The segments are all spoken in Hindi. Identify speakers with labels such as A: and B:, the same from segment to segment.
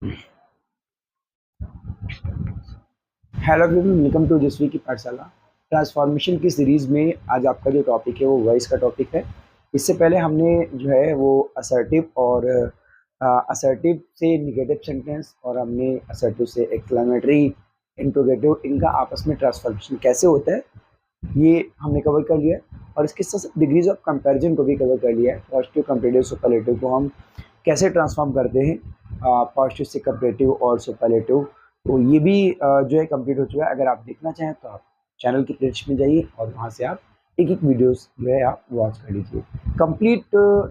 A: हेलो एवरीवन, वेलकम टू जसवी की पाठशाला। ट्रांसफॉर्मेशन की सीरीज़ में आज आपका जो टॉपिक है वो वॉइस का टॉपिक है। इससे पहले हमने जो है वो असर्टिव और असर्टिव से निगेटिव सेंटेंस और हमने असर्टिव से एक्सक्लेमेटरी, इंट्रोगेटिव, इनका आपस में ट्रांसफॉर्मेशन कैसे होता है ये हमने कवर कर लिया है। और इसके साथ डिग्रीज ऑफ कंपैरिजन को भी कवर कर लिया है। पॉजिटिव, कंपैरेटिव, सुपरलेटिव को हम कैसे ट्रांसफॉर्म करते हैं, पॉजिटिव से कंपैरेटिव और सुपरलेटिव। तो ये भी जो है कंप्लीट हो चुका है। अगर आप देखना चाहें तो आप चैनल की प्लेलिस्ट में जाइए और वहाँ से आप एक एक वीडियोस जो है आप वॉच कर लीजिए। कंप्लीट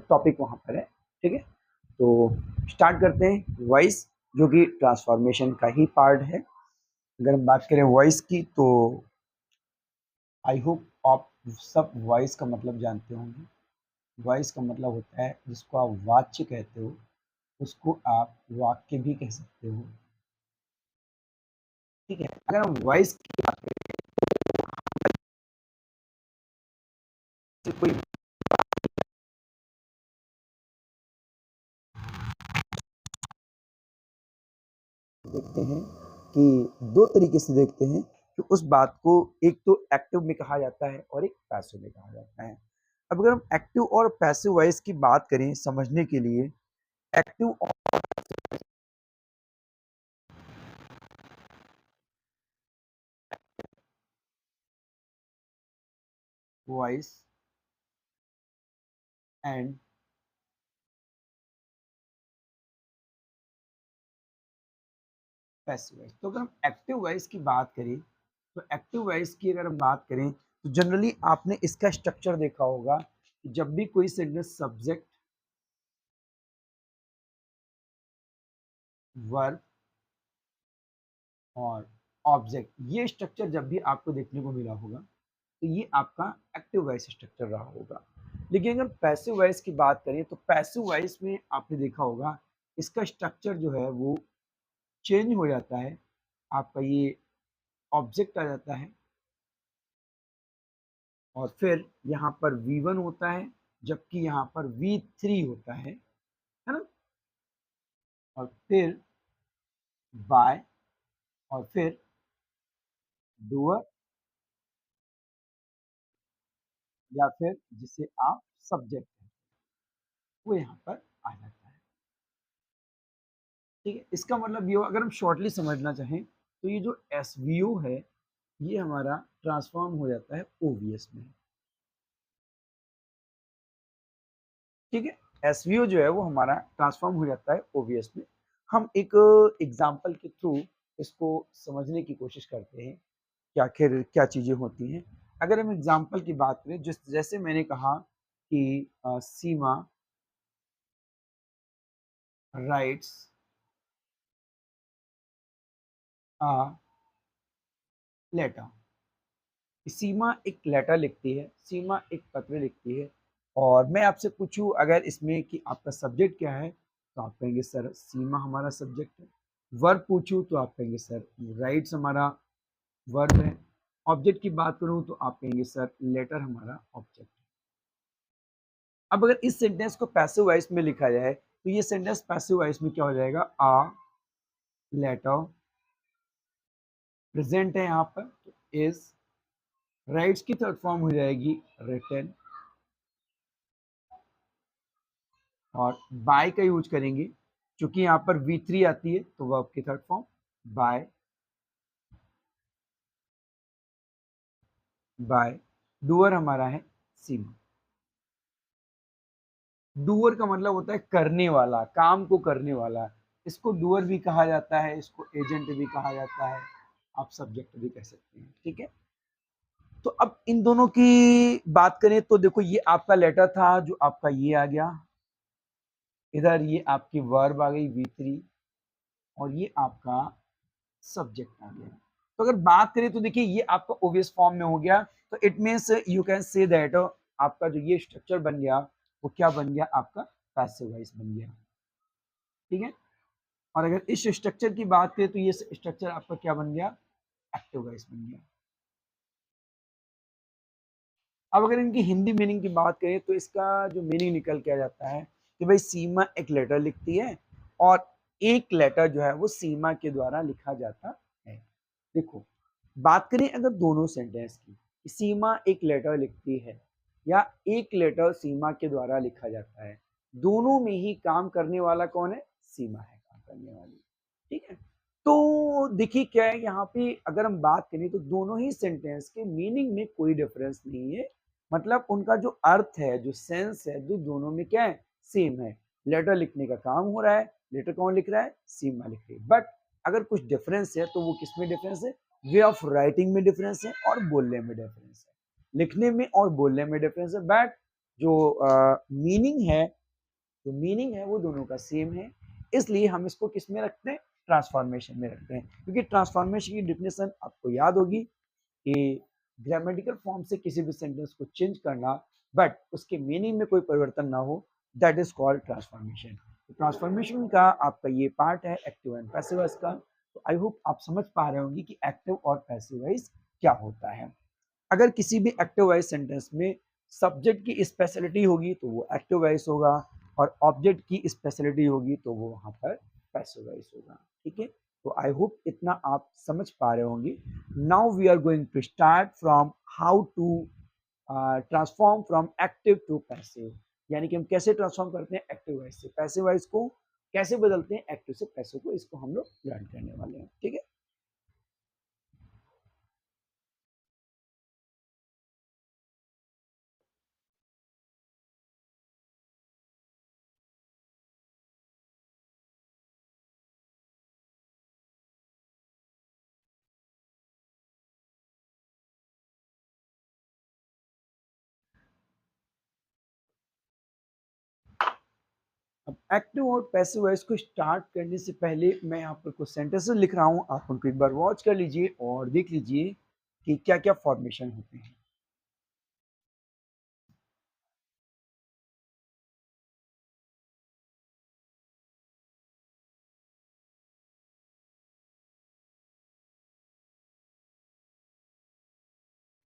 A: टॉपिक वहाँ पर है, ठीक है। तो स्टार्ट करते हैं वॉइस, जो कि ट्रांसफॉर्मेशन का ही पार्ट है। अगर हम बात करें वॉइस की तो आई होप आप सब वॉइस का मतलब जानते होंगे। वॉइस का मतलब होता है जिसको आप वाच्य कहते हो, उसको आप वाक्य भी कह सकते हो, ठीक है। अगर हम वॉइस की बात करें कोई देखते हैं कि दो तरीके से देखते हैं कि उस बात को एक तो एक्टिव में कहा जाता है और एक पैसिव में कहा जाता है। अब अगर हम एक्टिव और पैसिव वॉइस की बात करें समझने के लिए, active voice and passive voice. तो अगर हम एक्टिव वॉइस की बात करें तो एक्टिव वॉइस की अगर हम बात करें तो जनरली आपने इसका स्ट्रक्चर देखा होगा कि जब भी कोई सेंटेंस सब्जेक्ट, वर्ब और ऑब्जेक्ट, ये स्ट्रक्चर जब भी आपको देखने को मिला होगा तो ये आपका एक्टिव वॉइस स्ट्रक्चर रहा होगा। लेकिन अगर पैसिव वॉइस की बात करें तो पैसिव वॉइस में आपने देखा होगा इसका स्ट्रक्चर जो है वो चेंज हो जाता है। आपका ये ऑब्जेक्ट आ जाता है और फिर यहाँ पर V1 होता है, जबकि यहाँ पर V3 होता है ना। और फिर बाय और फिर डूअर या फिर जिसे आप सब्जेक्ट हैं वो यहाँ पर आ जाता है, ठीक है। इसका मतलब ये हो, अगर हम शॉर्टली समझना चाहें तो ये जो एसवीओ है ये हमारा ट्रांसफॉर्म हो जाता है ओवीएस में, ठीक है। एसवीओ जो है वो हमारा ट्रांसफॉर्म हो जाता है ओवीएस में। हम एक एग्जांपल के थ्रू इसको समझने की कोशिश करते हैं कि आखिर क्या चीजें होती हैं। अगर हम एग्जांपल की बात करें, जिस जैसे मैंने कहा कि सीमा राइट्स अ लेटर। सीमा एक लेटर लिखती है, सीमा एक पत्र लिखती है। और मैं आपसे पूछूं अगर इसमें कि आपका सब्जेक्ट क्या है तो आप कहेंगे सर सीमा हमारा सब्जेक्ट है। वर्ब पूछूं तो आप कहेंगे सर राइट्स हमारा वर्ब है। ऑब्जेक्ट की बात करूं तो आप कहेंगे सर लेटर हमारा ऑब्जेक्ट है। अब अगर इस सेंटेंस को पैसिव वॉइस में लिखा जाए तो ये सेंटेंस पैसिव वॉइस में क्या हो जाएगा, आ लेटर प्रेजेंट है यहाँ पर तो इज, राइट्स की थर्ड फॉर्म हो जाएगी रिटन, और बाय का यूज करेंगे क्योंकि यहाँ पर V3 आती है तो वर्ब की third form by. By doer हमारा है सीमा। डूअर का मतलब होता है करने वाला, काम को करने वाला। इसको डूअर भी कहा जाता है, इसको एजेंट भी कहा जाता है, आप सब्जेक्ट भी कह सकते हैं, ठीक है। तो अब इन दोनों की बात करें तो देखो ये आपका लेटर था जो आपका ये आ गया, इधर ये आपकी वर्ब आ गई V3 और ये आपका सब्जेक्ट आ गया। तो अगर बात करें तो देखिए ये आपका ओवियस फॉर्म में हो गया, तो it means you can say that आपका जो ये स्ट्रक्चर बन गया वो क्या बन गया, आपका पैसिव वॉइस बन गया, ठीक है। और अगर इस स्ट्रक्चर की बात करें तो ये स्ट्रक्चर आपका क्या बन गया, एक्टिव वॉइस बन गया। अब अगर इनकी हिंदी मीनिंग की बात करें तो इसका जो मीनिंग निकल के आ जाता है कि भाई सीमा एक लेटर लिखती है और एक लेटर जो है वो सीमा के द्वारा लिखा जाता है। देखो, बात करें अगर दोनों सेंटेंस की, सीमा एक लेटर लिखती है या एक लेटर सीमा के द्वारा लिखा जाता है, दोनों में ही काम करने वाला कौन है? सीमा है काम करने वाली। ठीक है, तो देखिए क्या है यहाँ पे, अगर हम बात करें तो दोनों ही सेंटेंस के मीनिंग में कोई डिफरेंस नहीं है, मतलब उनका जो अर्थ है, जो सेंस है, जो दोनों में क्या है? सेम है। लेटर लिखने का काम हो रहा है, लेटर कौन लिख रहा है? सीमा लिख रही है। बट अगर कुछ डिफरेंस है तो वो किस में डिफरेंस है? वे ऑफ राइटिंग में डिफरेंस है और बोलने में डिफरेंस है, लिखने में और बोलने में डिफरेंस है। बट जो मीनिंग है, जो मीनिंग है वो दोनों का सेम है। इसलिए हम इसको किस में रखते हैं? ट्रांसफॉर्मेशन में रखते हैं, क्योंकि ट्रांसफॉर्मेशन की डेफिनेशन आपको याद होगी कि ग्रामेटिकल फॉर्म से किसी भी सेंटेंस को चेंज करना बट उसके मीनिंग में कोई परिवर्तन ना हो, that is called transformation. Transformation का आपका ये पार्ट है एक्टिव एंड पैसिव वॉइस का। तो आई होप आप समझ पा रहे होंगे कि एक्टिव और पैसिव वॉइस क्या होता है। अगर किसी भी एक्टिव वॉइस सेंटेंस में सब्जेक्ट की स्पेशलिटी होगी तो वो एक्टिव वॉइस होगा, और ऑब्जेक्ट की स्पेशलिटी होगी तो वो वहां पर पैसिव वॉइस होगा। ठीक है, तो आई होप इतना आप समझ पा रहे होंगे। Now we are going to start from how to transform from active to passive, यानी कि हम कैसे ट्रांसफॉर्म करते हैं एक्टिव वॉइस से पैसिव वॉइस को, कैसे बदलते हैं एक्टिव से पैसिव को, इसको हम लोग लर्न करने वाले हैं। ठीक है, अब एक्टिव और पैसिव वॉइस को स्टार्ट करने से पहले मैं यहाँ पर कुछ सेंटेंसेस लिख रहा हूँ, आप उनको एक बार वॉच कर लीजिए और देख लीजिए कि क्या क्या फॉर्मेशन होते हैं।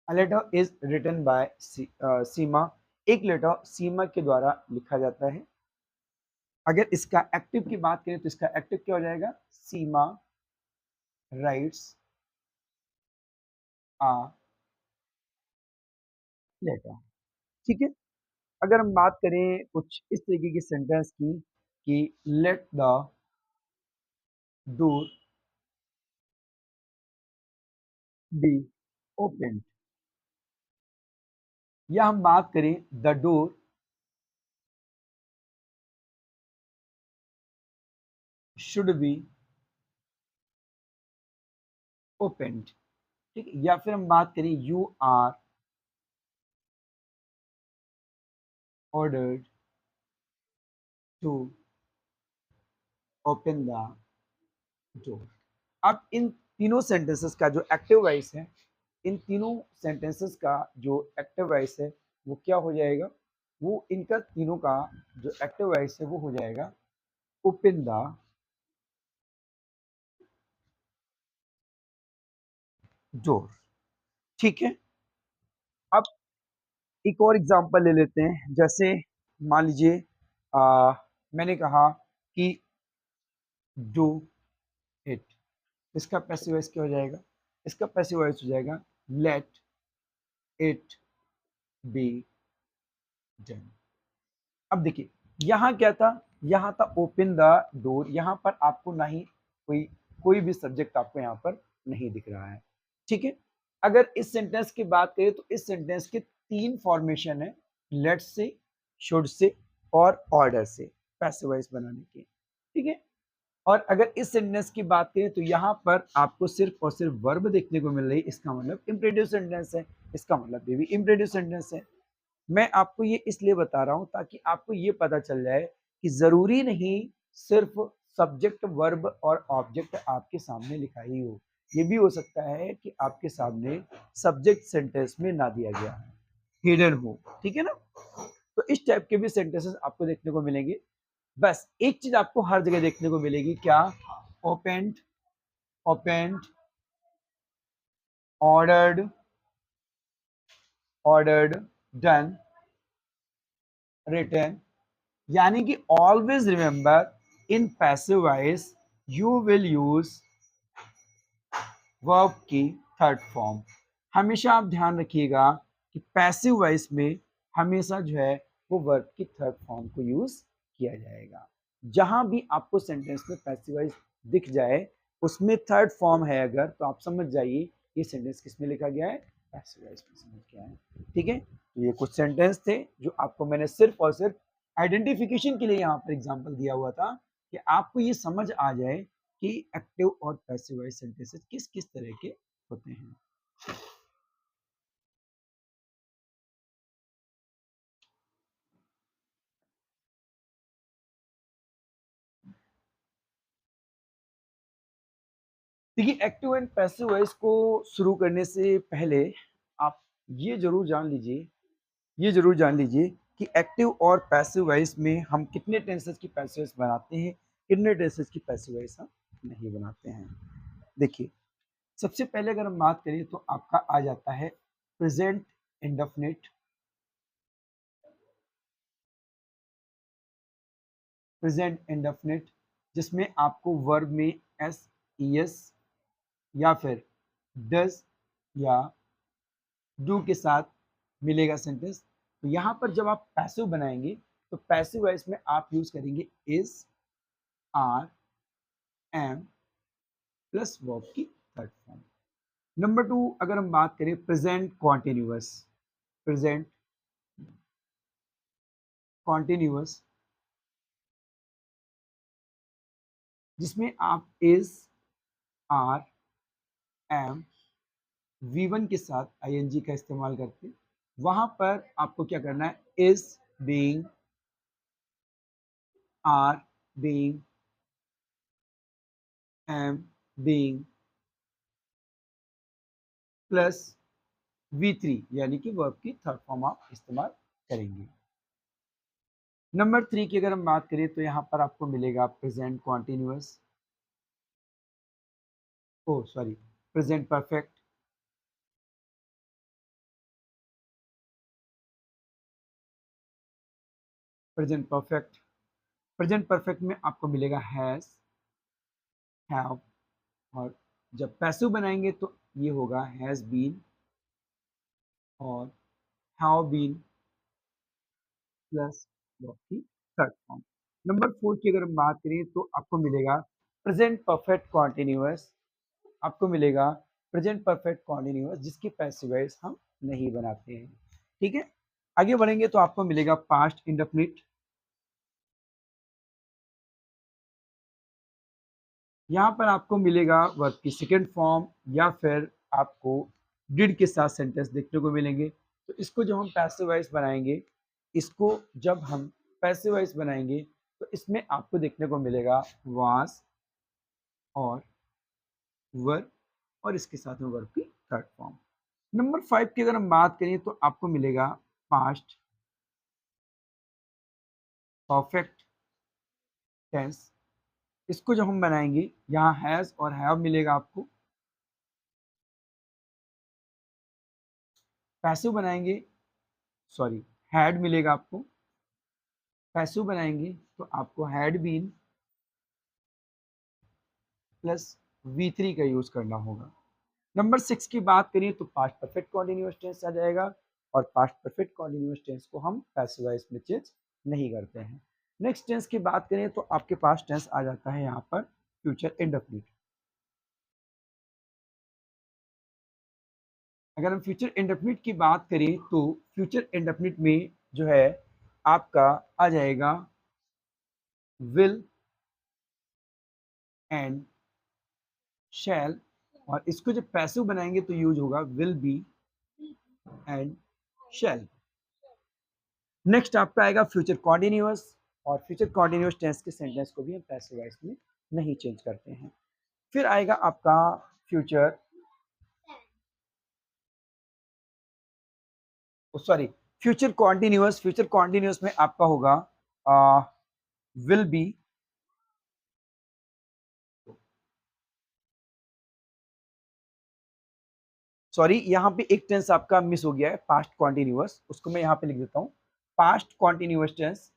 A: A letter is written by सीमा, एक लेटर सीमा के द्वारा लिखा जाता है। अगर इसका एक्टिव की बात करें तो इसका एक्टिव क्या हो जाएगा? सीमा राइट्स आ लेटर। ठीक है, अगर हम बात करें कुछ इस तरीके की सेंटेंस की कि let the door be open, या हम बात करें the door should be opened. ठीक है, या फिर हम बात करें you are ordered to open the door. अब इन तीनों सेंटेंसेस का जो एक्टिव वॉइस है, इन तीनों सेंटेंसेस का जो एक्टिव वॉइस है वो क्या हो जाएगा? वो इनका तीनों का जो एक्टिव वॉइस है वो हो जाएगा ओपन द डोर। ठीक है, अब एक और एग्जांपल ले लेते हैं, जैसे मान लीजिए मैंने कहा कि डू इट, इसका पैसिव वॉइस क्या हो जाएगा? इसका पैसिव वॉइस हो जाएगा लेट इट बी डन। अब देखिए यहाँ क्या था? यहाँ था ओपन द डोर, यहाँ पर आपको ना ही कोई कोई भी सब्जेक्ट आपको यहाँ पर नहीं दिख रहा है। ठीक है, अगर इस सेंटेंस की बात करें तो इस सेंटेंस के तीन फॉर्मेशन है, लेट से, शुड से और ऑर्डर से पैसिव वॉइस बनाने के। ठीक है, और अगर इस सेंटेंस की बात करें तो यहाँ पर आपको सिर्फ और सिर्फ वर्ब देखने को मिल रही है, इसका मतलब इम्परेटिव सेंटेंस है, इसका मतलब ये भी इम्परेटिव सेंटेंस है। मैं आपको ये इसलिए बता रहा हूं ताकि आपको ये पता चल जाए कि जरूरी नहीं सिर्फ सब्जेक्ट वर्ब और ऑब्जेक्ट आपके सामने लिखा ही हो, ये भी हो सकता है कि आपके सामने सब्जेक्ट सेंटेंस में ना दिया गया है, हिडन हो। ठीक है ना, तो इस टाइप के भी सेंटेंसेस आपको देखने को मिलेंगे। बस एक चीज आपको हर जगह देखने को मिलेगी, क्या? Opened, opened, ordered, ordered, done, written. यानी कि always remember in passive voice you will use verb की थर्ड फॉर्म। हमेशा आप ध्यान रखिएगा कि पैसिव वॉइस में हमेशा जो है वो वर्ब की थर्ड फॉर्म को यूज किया जाएगा। जहां भी आपको सेंटेंस में पैसिव वॉइस दिख जाए उसमें थर्ड फॉर्म है अगर, तो आप समझ जाइए ये सेंटेंस किस में लिखा गया है, पैसिव वॉइस में समझ गया है। ठीक है, तो ये कुछ सेंटेंस थे जो आपको मैंने सिर्फ और सिर्फ आइडेंटिफिकेशन के लिए यहाँ पर एग्जाम्पल दिया हुआ था कि आपको ये समझ आ जाए कि एक्टिव और पैसिव वॉइस सेंटेंसेस किस किस तरह के होते हैं। देखिए, एक्टिव एंड पैसिव वॉइस को शुरू करने से पहले आप ये जरूर जान लीजिए, ये जरूर जान लीजिए कि एक्टिव और पैसिव वॉइस में हम कितने टेंसेस की पैसिव वॉइस बनाते हैं, कितने टेंसेस की पैसिव वॉइस हम नहीं बनाते हैं। देखिए, सबसे पहले अगर हम बात करें तो आपका आ जाता है प्रेजेंट इंडेफिनिट। प्रेजेंट इंडेफिनिट जिसमें आपको वर्ब में एस, एस या फिर डज या डू के साथ मिलेगा सेंटेंस। तो यहाँ पर जब आप पैसिव बनाएंगे तो पैसिव वॉइस में आप यूज करेंगे is, are, am plus verb की थर्ड फॉर्म। नंबर 2 अगर हम बात करें प्रेजेंट कॉन्टिन्यूअस। प्रेजेंट कॉन्टिन्यूअस जिसमें आप इज, आर, एम, V1 के साथ ing का इस्तेमाल करते हैं। वहां पर आपको क्या करना है, is being, are being, am being plus V3 यानी कि वर्ब की थर्ड फॉर्म आप इस्तेमाल करेंगे। नंबर 3 की अगर हम बात करें तो यहाँ पर आपको मिलेगा present continuous, oh sorry present perfect. Present perfect, present perfect में आपको मिलेगा हैज, हैव, और जब पैसिव बनाएंगे तो ये होगा हैज बीन और हैव बीन प्लस वर्ब की थर्ड फॉर्म। नंबर 4 की अगर हम बात करें तो आपको मिलेगा प्रेजेंट परफेक्ट कॉन्टिन्यूअस। आपको मिलेगा प्रेजेंट परफेक्ट कॉन्टिन्यूअस जिसकी पैसिव वॉइस हम नहीं बनाते हैं। ठीक है, आगे बढ़ेंगे तो आपको मिलेगा पास्ट इंडेफिनिट। यहाँ पर आपको मिलेगा वर्ब की सेकेंड फॉर्म या फिर आपको डिड के साथ सेंटेंस देखने को मिलेंगे। तो इसको जब हम पैसिव वॉइस बनाएंगे, इसको जब हम पैसिव वॉइस बनाएंगे तो इसमें आपको देखने को मिलेगा वाज और वर और इसके साथ में वर्ब की थर्ड फॉर्म। नंबर 5 की अगर हम बात करें तो आपको मिलेगा पास्ट परफेक्ट टेंस। इसको जब हम बनाएंगे यहाँ हैज और हैव मिलेगा आपको। पैसिव बनाएंगे, सॉरी हैड मिलेगा आपको। पैसिव बनाएंगे तो आपको हैड बीन प्लस V3 का यूज करना होगा। नंबर 6 की बात करें तो पास्ट परफेक्ट कॉन्टिन्यूअस टेंस आ जाएगा और पास्ट परफेक्ट कॉन्टिन्यूअस टेंस को हम पैसिव वॉइस में चेंज नहीं करते हैं। नेक्स्ट टेंस की बात करें तो आपके पास टेंस आ जाता है यहाँ पर फ्यूचर इंडेफिनिट। अगर हम फ्यूचर इंडेफिनिट की बात करें तो फ्यूचर इंडेफिनिट में जो है आपका आ जाएगा विल एंड शैल, और इसको जब पैसिव बनाएंगे तो यूज होगा will be and shall. Next आपका आएगा फ्यूचर कॉन्टिन्यूअस, और फ्यूचर कॉन्टिन्यूअस टेंस के सेंटेंस को भी हम पैसिव वॉइस में नहीं चेंज करते हैं। फिर आएगा आपका future, sorry future continuous. Future continuous में आपका होगा विल बी, सॉरी यहाँ पे एक टेंस आपका मिस हो गया है, पास्ट कॉन्टिन्यूअस, उसको मैं यहाँ पे लिख देता हूँ। Past continuous tense,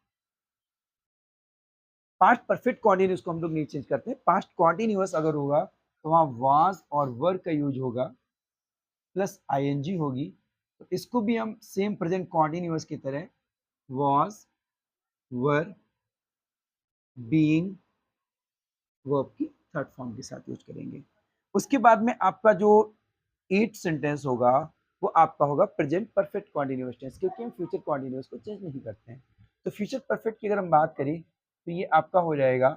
A: past perfect continuous को हम लोग नहीं चेंज करते, पास्ट कॉन्टिन्यूस अगर होगा तो वहां वाज और वर का यूज होगा प्लस आईएनजी होगी, तो इसको भी हम सेम प्रेजेंट कॉन्टिन्यूस की तरह वाज वर बीइंग वर्ब की थर्ड फॉर्म के साथ यूज करेंगे। उसके बाद में आपका जो 8 सेंटेंस होगा वो आपका होगा प्रेजेंट परफेक्ट कॉन्टिन्यूअस टेंस, क्योंकि हम फ्यूचर कॉन्टिन्यूअस को चेंज नहीं करते हैं। तो फ्यूचर परफेक्ट की अगर हम बात करें तो ये आपका हो जाएगा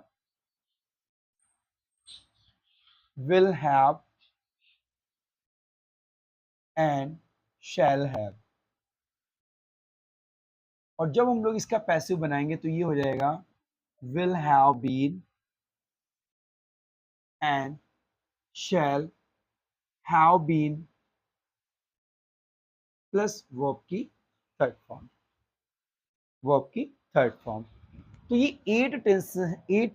A: will have and shall have, और जब हम लोग इसका पैसिव बनाएंगे तो ये हो जाएगा will have been and shall have been plus verb की थर्ड फॉर्म, वर्ब की थर्ड फॉर्म। तो ये 8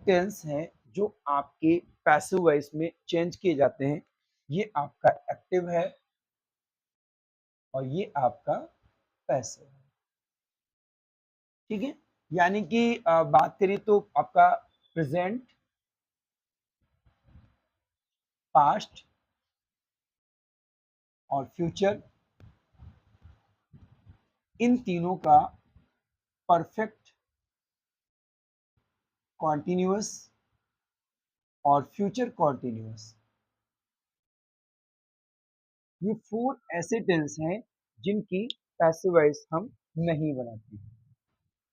A: टेंस हैं जो आपके पैसिव वॉइस में चेंज किए जाते हैं। ये आपका एक्टिव है और ये आपका पैसिव है, ठीक है। यानी कि बात करें तो आपका प्रेजेंट, पास्ट और फ्यूचर, इन तीनों का परफेक्ट कॉन्टिन्यूअस और फ्यूचर कॉन्टिन्यूअस, ये 4 ऐसे टेंस हैं जिनकी पैसिव वॉइस हम नहीं बनाते हैं,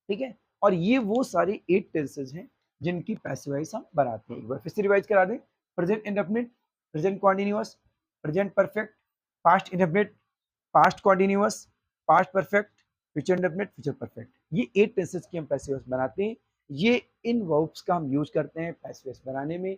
A: ठीक है। और ये वो सारे 8 टेंसेज हैं जिनकी पैसिव वॉइस हम बनाते हैं। एक बार फिर से रिवाइज करा दें, present indefinite, present continuous, present perfect, past indefinite, past continuous, past perfect, future indefinite, future perfect, ये 8 टेंसेज की हम पैसिव वॉइस बनाते हैं। ये इन वर्ब्स का हम यूज करते हैं पैसिव वॉइस बनाने में।